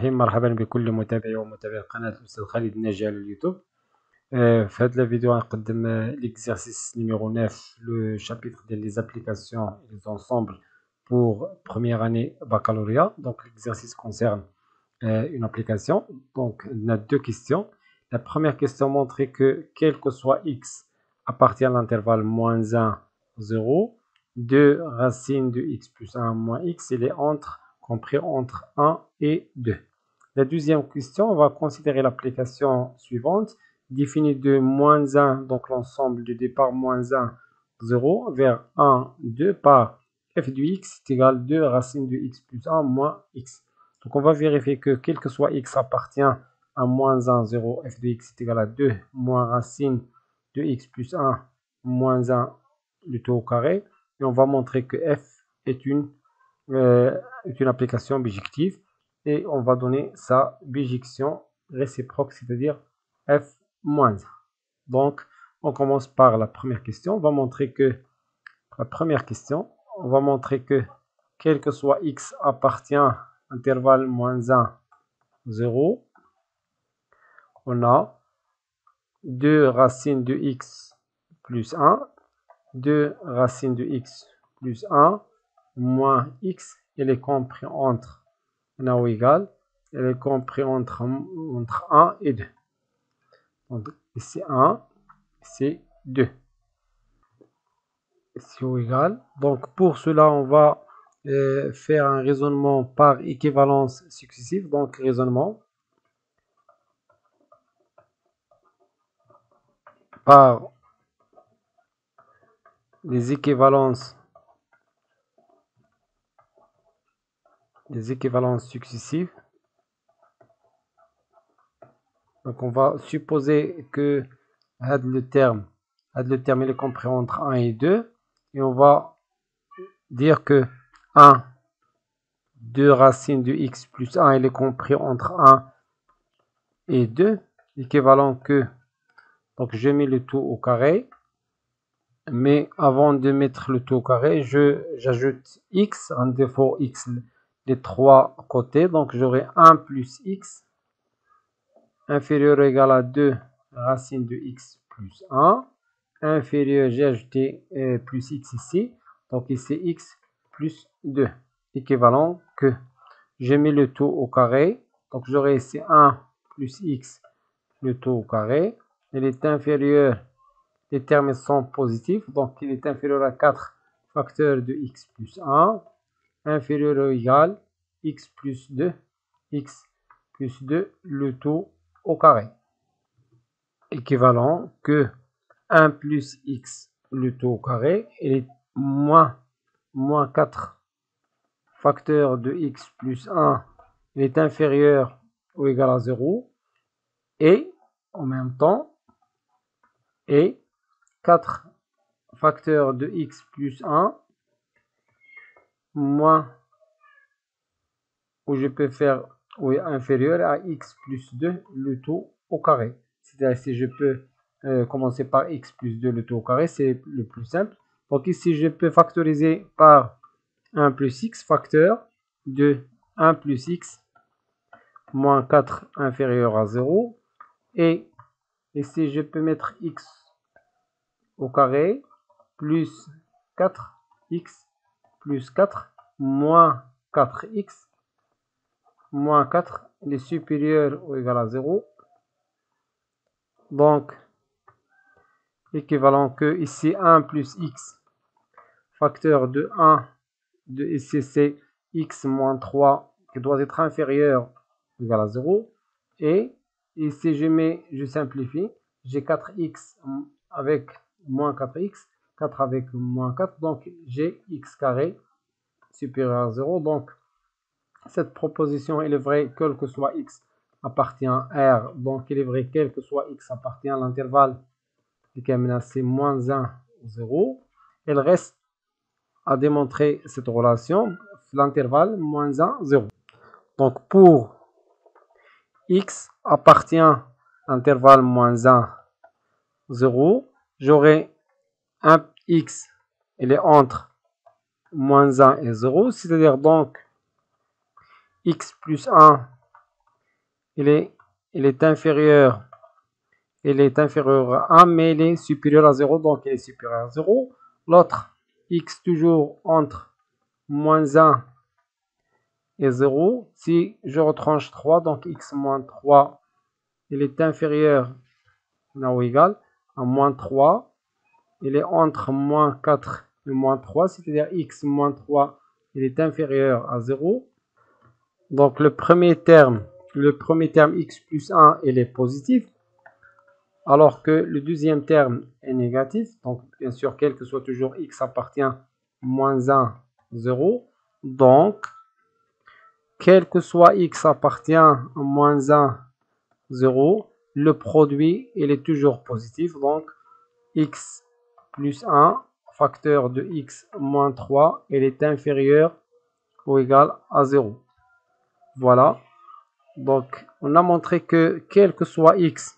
الرحيم. مرحبا بكل متابعي ومتابعي قناة الأستاذ خالد الناجي على اليوتوب. في هذا الفيديو غنقدم l'exercice numéro 9, le chapitre des applications et des ensembles pour première année baccalauréat. Donc l'exercice concerne une application. Donc on a deux questions. La première question montrait que quel que soit x appartient à l'intervalle moins 1, 0, 2 racine de x plus 1 moins x, il est compris entre 1 et 2. La deuxième question, on va considérer l'application suivante, définie de moins 1, donc l'ensemble du départ moins 1, 0, vers 1, 2, par f de x est égal 2 racine de x plus 1 moins x. Donc on va vérifier que quel que soit x appartient à moins 1, 0, f de x est égal à 2 moins racine de x plus 1 moins 1 le tout au carré. Et on va montrer que f est une application bijective. Et on va donner sa bijection réciproque, c'est-à-dire f moins 1. Donc, on commence par la première question. On va montrer que la première question, on va montrer que quel que soit x appartient à intervalle moins 1, 0, on a 2 racines de x plus 1, 2 racines de x plus 1, moins x, elle est compris entre ou égal, elle est compris entre 1 et 2. Donc ici 1, ici 2. Ici ou égal. Donc pour cela, on va faire un raisonnement par équivalence successive. Donc raisonnement par les équivalences successives. Donc on va supposer que le terme il est compris entre 1 et 2. Et on va dire que 1, 2 racines de x plus 1, il est compris entre 1 et 2. Équivalent que, donc je mets le tout au carré. Mais avant de mettre le tout au carré, j'ajoute x, en défaut x les trois côtés. Donc j'aurai 1 plus x inférieur ou égal à 2 racine de x plus 1. Inférieur, j'ai ajouté plus x ici. Donc ici x plus 2. Équivalent que j'ai mis le tout au carré. Donc j'aurai ici 1 plus x, le tout au carré. Il est inférieur, les termes sont positifs. Donc il est inférieur à 4 facteurs de x plus 1. Inférieur ou égal x plus 2. X plus 2, le tout au carré. Équivalent que 1 plus x, le tout au carré, et moins 4 facteur de x plus 1 est inférieur ou égal à 0. Et en même temps, et 4 facteurs de x plus 1 moins, ou je peux faire inférieur à x plus 2, le tout au carré. C'est-à-dire si je peux commencer par x plus 2, le tout au carré, c'est le plus simple. Donc ici, je peux factoriser par 1 plus x, facteur de 1 plus x moins 4 inférieur à 0. Et ici, je peux mettre x au carré plus 4x plus 4 moins 4x moins 4 est supérieur ou égal à 0. Donc, équivalent que ici 1 plus x facteur de 1 de ici c'est x moins 3 qui doit être inférieur ou égal à 0. Et ici je simplifie, j'ai 4x avec moins 4x, 4 avec moins 4, donc j'ai x carré supérieur à 0. Donc cette proposition elle est vraie quel que soit x appartient à R, donc il est vrai quel que soit x appartient à l'intervalle c'est moins 1, 0. Il reste à démontrer cette relation, l'intervalle moins 1, 0. Donc pour x appartient à l'intervalle moins 1, 0, j'aurai un x, il est entre moins 1 et 0, c'est-à-dire donc x plus 1 il est inférieur à 1, mais il est supérieur à 0, donc il est supérieur à 0. L'autre, x toujours entre moins 1 et 0. Si je retranche 3, donc x moins 3, il est inférieur ou égal à moins 3. Il est entre moins 4 et moins 3, c'est-à-dire x moins 3, il est inférieur à 0. Donc le premier terme x plus 1, il est positif, alors que le deuxième terme est négatif. Donc bien sûr, quel que soit toujours x appartient à moins 1, 0. Donc, quel que soit x appartient à moins 1, 0, le produit, il est toujours positif. Donc, x plus 1, facteur de x moins 3, il est inférieur ou égal à 0. Voilà. Donc, on a montré que quel que soit x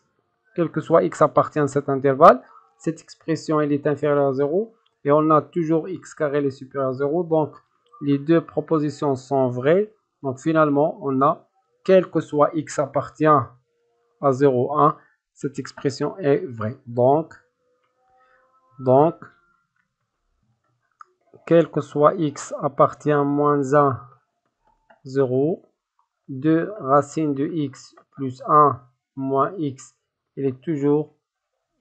appartient à cet intervalle, cette expression elle est inférieure à 0. Et on a toujours x carré est supérieur à 0. Donc, les deux propositions sont vraies. Donc, finalement, on a quel que soit x appartient à 0, 1, cette expression est vraie. Donc, quel que soit x appartient à moins 1, 0, 2 racine de x plus 1 moins x, il est toujours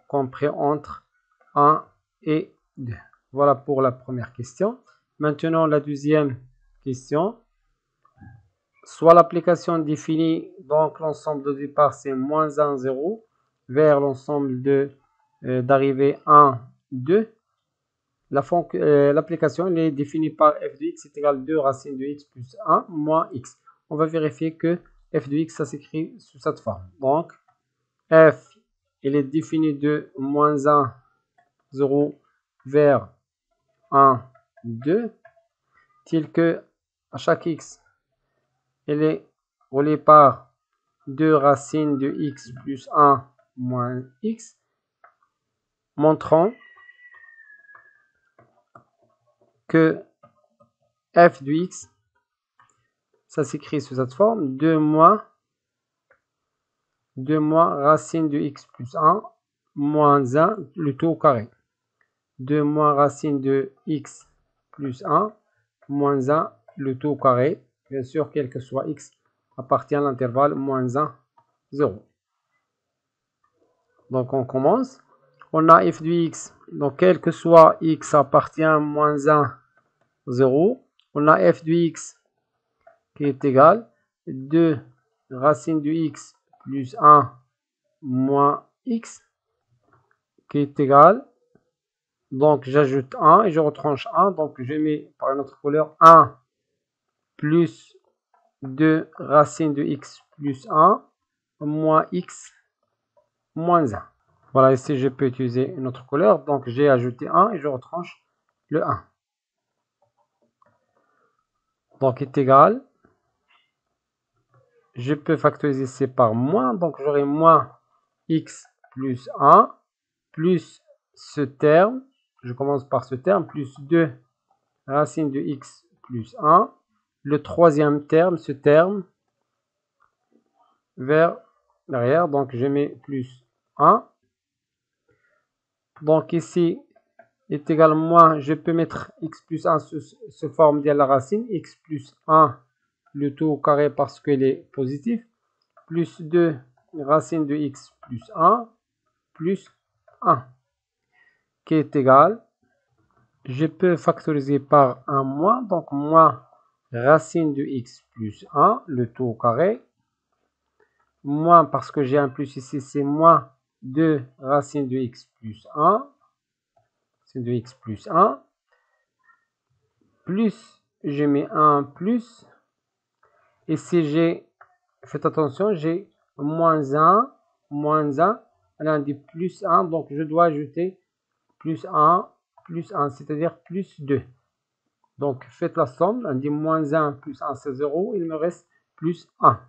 compris entre 1 et 2. Voilà pour la première question. Maintenant, la deuxième question. Soit l'application définit, donc l'ensemble de départ c'est moins 1, 0, vers l'ensemble d'arrivée 1, 2. L'application est définie par f de x est égal à 2 racine de x plus 1 moins x. On va vérifier que f de x, ça s'écrit sous cette forme. Donc, f, il est défini de moins 1, 0 vers 1, 2, tel que à chaque x, il est relié par 2 racines de x plus 1 moins x, montrant que f de x, ça s'écrit sous cette forme, 2 moins racine de x plus 1 moins 1, le tout au carré. 2 moins racine de x plus 1 moins 1, le tout au carré. Bien sûr, quel que soit x appartient à l'intervalle moins 1, 0. Donc, on commence. On a f de x. Donc, quel que soit x appartient à moins 1, 0. On a f de x qui est égal 2 racine de x plus 1 moins x qui est égal. Donc, j'ajoute 1 et je retranche 1. Donc, je mets par une autre couleur 1 plus 2 racine de x plus 1 moins x moins 1. Voilà, ici, je peux utiliser une autre couleur. Donc, j'ai ajouté 1 et je retranche le 1. Donc, est égal. Je peux factoriser C par moins. Donc, j'aurai moins x plus 1 plus ce terme. Je commence par ce terme plus 2 racine de x plus 1. Le troisième terme, ce terme, vers l'arrière. Donc, je mets plus 1. Donc, ici, est égal à moins, je peux mettre x plus 1 sous forme de la racine. X plus 1, le tout au carré parce qu'il est positif. Plus 2 racine de x plus 1, plus 1, qui est égal. Je peux factoriser par un moins. Donc, moins racine de x plus 1, le tout au carré. Moins, parce que j'ai un plus ici, c'est moins 2 racine de x plus 1. C'est de x plus 1. Plus, je mets un plus. Et si j'ai, faites attention, j'ai moins 1, elle a dit plus 1, donc je dois ajouter plus 1, c'est-à-dire plus 2. Donc, faites la somme, elle dit moins 1 plus 1, c'est 0, il me reste plus 1.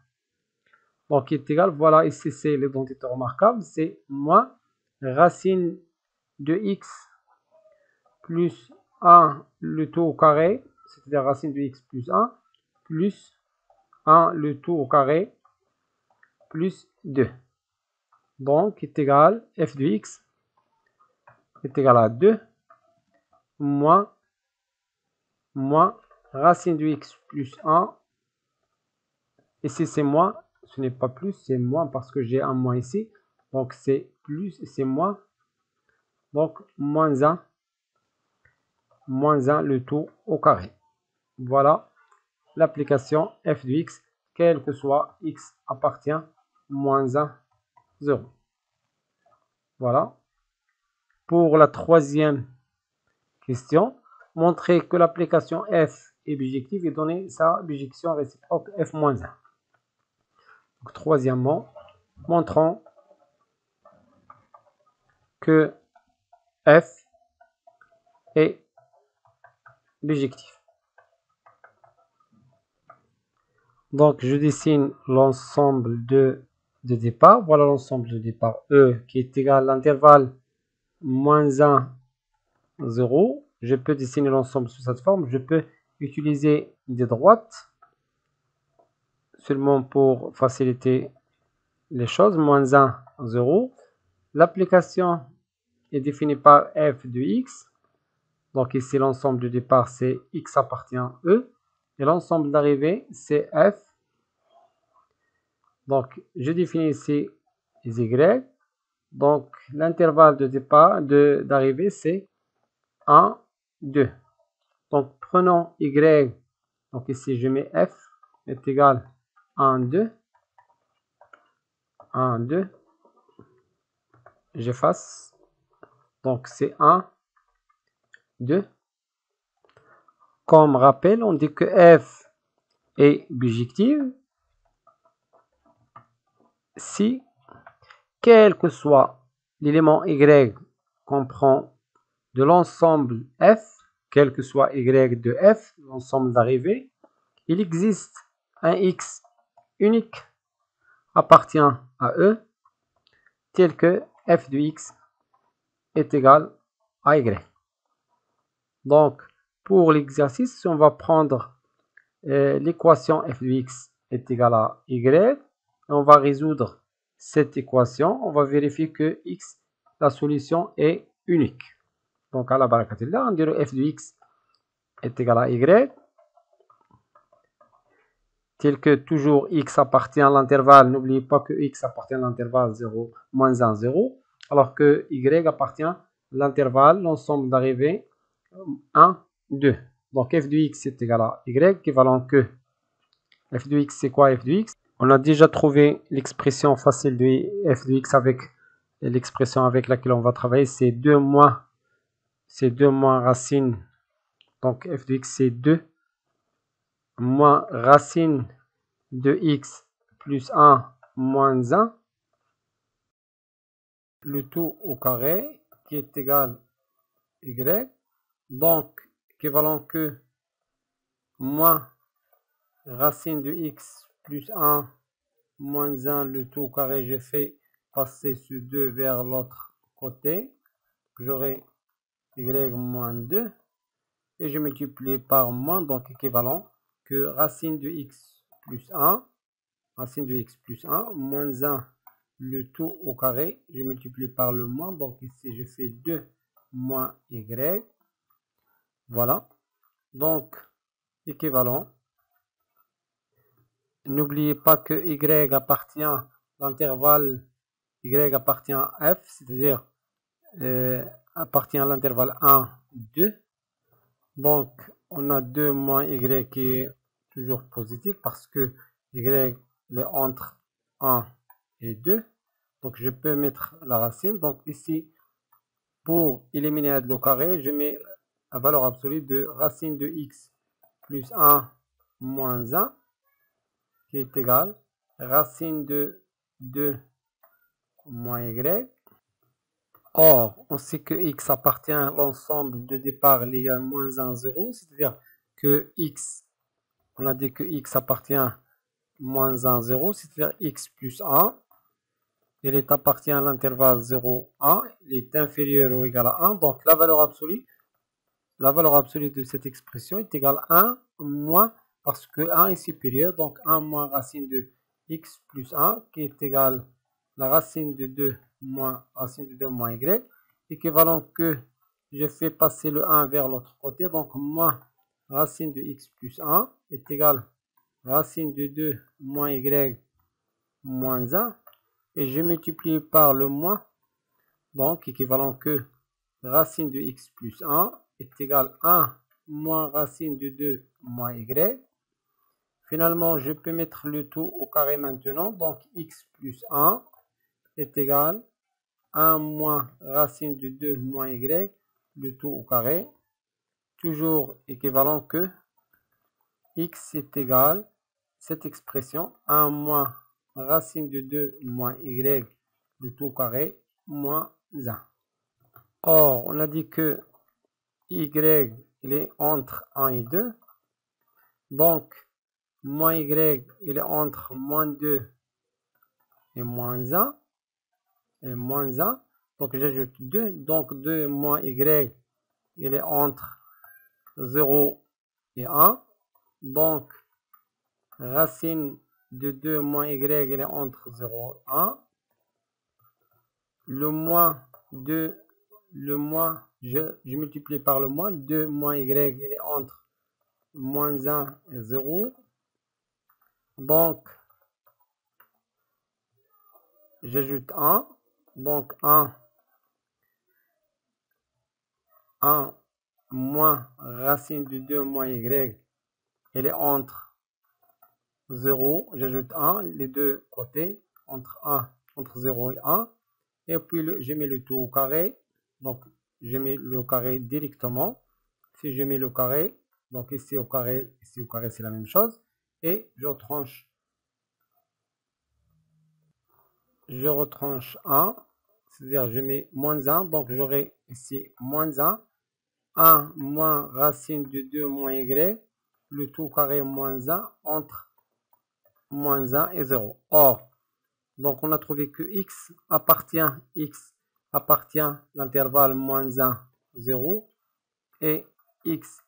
Donc, il est égal, voilà, ici c'est l'identité remarquable, c'est moins racine de x plus 1, le tout au carré, c'est-à-dire racine de x plus 1, plus 1, le tout au carré, plus 2. Donc, est égal, f de x est égal à 2 moins racine de x plus 1. Ici, c'est moins, ce n'est pas plus, c'est moins parce que j'ai un moins ici. Donc, c'est plus, c'est moins. Donc, moins 1, le tout au carré. Voilà l'application f de x, quel que soit x appartient moins 1, 0. Voilà. Pour la troisième question, montrer que l'application f est bijective et donner sa bijection réciproque f moins 1. Donc, troisièmement, montrons que f est bijectif. Donc, je dessine l'ensemble de départ. Voilà l'ensemble de départ E qui est égal à l'intervalle moins 1, 0. Je peux dessiner l'ensemble sous cette forme. Je peux utiliser des droites seulement pour faciliter les choses. Moins 1, 0. L'application est définie par f de x. Donc ici, l'ensemble de départ, c'est x appartient à E. Et l'ensemble d'arrivée, c'est f. Donc, je définis ici les y. Donc, l'intervalle de départ, d'arrivée, c'est 1, 2. Donc, prenons y. Donc ici, je mets f est égal à 1, 2. 1, 2. J'efface. Donc, c'est 1, 2. Comme rappel, on dit que f est bijective si, quel que soit l'élément y qu'on prend de l'ensemble f, quel que soit y de f, l'ensemble d'arrivée, il existe un x unique appartient à E, tel que f de x est égal à y. Donc, pour l'exercice, on va prendre l'équation f de x est égal à y. On va résoudre cette équation. On va vérifier que x, la solution est unique. Donc, à la barakatillah, on dirait f de x est égal à y. Tel que toujours x appartient à l'intervalle. N'oubliez pas que x appartient à l'intervalle 0, moins 1, 0. Alors que y appartient à l'intervalle, l'ensemble d'arrivée 1, 2. Donc f de x est égal à y, équivalent que f de x, c'est quoi f de x? On a déjà trouvé l'expression facile de f de x avec l'expression avec laquelle on va travailler, c'est 2 moins racine. Donc f de x, c'est 2 moins racine de x plus 1 moins 1, le tout au carré, qui est égal à y. Donc, équivalent que moins racine de x plus 1 moins 1, le tout au carré, je fais passer ce 2 vers l'autre côté. J'aurai y moins 2. Et je multiplie par moins, donc équivalent que racine de x plus 1, racine de x plus 1, moins 1, le tout au carré, je multiplie par le moins, donc ici je fais 2 moins y. Voilà. Donc, équivalent. N'oubliez pas que y appartient à l'intervalle, y appartient à f, c'est-à-dire appartient à l'intervalle 1, 2. Donc, on a 2 moins y qui est toujours positif parce que y est entre 1 et 2. Donc, je peux mettre la racine. Donc, ici, pour éliminer le carré, je mets la valeur absolue de racine de x plus 1 moins 1 qui est égal racine de 2 moins y. Or, on sait que x appartient à l'ensemble de départ légal moins 1, 0, c'est-à-dire que x, on a dit que x appartient à moins 1, 0, c'est-à-dire x plus 1. Il est appartient à l'intervalle 0, 1. Il est inférieur ou égal à 1. Donc, la valeur absolue de cette expression est égale à 1 moins, parce que 1 est supérieur, donc 1 moins racine de x plus 1 qui est égal à la racine de 2 moins racine de 2 moins y, équivalent que je fais passer le 1 vers l'autre côté, donc moins racine de x plus 1 est égal à racine de 2 moins y moins 1, et je multiplie par le moins, donc équivalent que racine de x plus 1 est égal à 1 moins racine de 2 moins y. Finalement, je peux mettre le tout au carré maintenant, donc x plus 1 est égal à 1 moins racine de 2 moins y, le tout au carré, toujours équivalent que x est égal, cette expression, 1 moins racine de 2 moins y, le tout au carré, moins 1. Or, on a dit que y il est entre 1 et 2, donc moins y il est entre moins 2 et moins 1, donc j'ajoute 2, donc 2 moins y il est entre 0 et 1, donc racine de 2 moins y il est entre 0 et 1, le moins 2, le moins, je multiplie par le moins, 2 moins y il est entre moins 1 et 0, donc j'ajoute 1, donc 1 moins racine de 2 moins y, elle est entre 0, j'ajoute 1, les deux côtés, entre 0 et 1, et puis je mets le tout au carré, donc je mets le carré directement. Si je mets le carré, donc ici au carré, c'est la même chose, et je retranche 1, c'est-à-dire je mets moins 1, donc j'aurai ici moins 1, 1 moins racine de 2 moins y, le tout carré moins 1 entre moins 1 et 0. Or, donc on a trouvé que x appartient à l'intervalle moins 1, 0, et x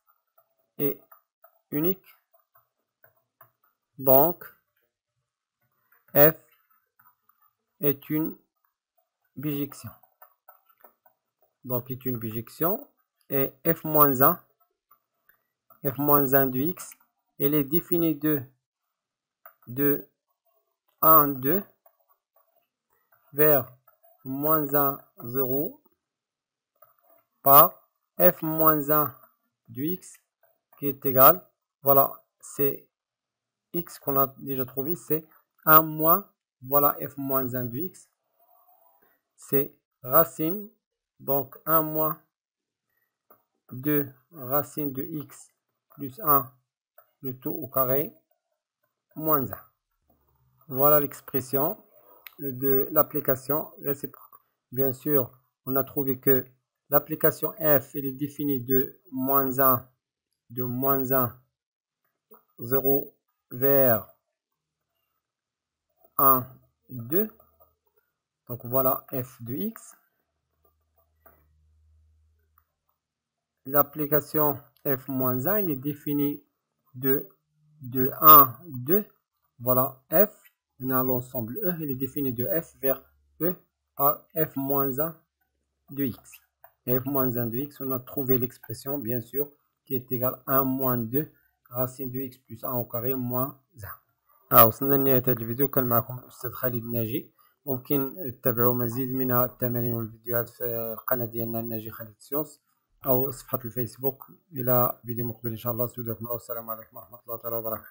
est unique. Donc, f est une bijection. Donc, est une bijection. Et f-1 de x, elle est définie de 1, 2 vers moins 1, 0 par f-1 de x qui est égal, voilà, c'est x qu'on a déjà trouvé, c'est 1 moins, voilà f-1 de x, c'est racine, donc 1 moins 2 racine de x plus 1, le tout au carré, moins 1. Voilà l'expression de l'application réciproque. Bien sûr, on a trouvé que l'application f elle est définie de moins 1, 0 vers 1, 2. Donc voilà f de x. L'application f-1 elle est définie de 1, 2. Voilà f. On a l'ensemble E, il est défini de f vers E par f-1 de x. Et f-1 de x, on a trouvé l'expression, bien sûr, qui est égale à 1 moins 2 racine de x plus 1 au carré moins 1. وصلنا لنهاية هذا الفيديو. كان معكم الأستاذ خالد الناجي. ممكن تتابعوا مزيد من التمارين والفيديوهات في القناة ديالنا الناجي خالد سيونس أو صفحة الفيسبوك. إلى فيديو مقبل إن شاء الله. سودكم الله والسلام عليكم ورحمة الله تعالى وبركاته.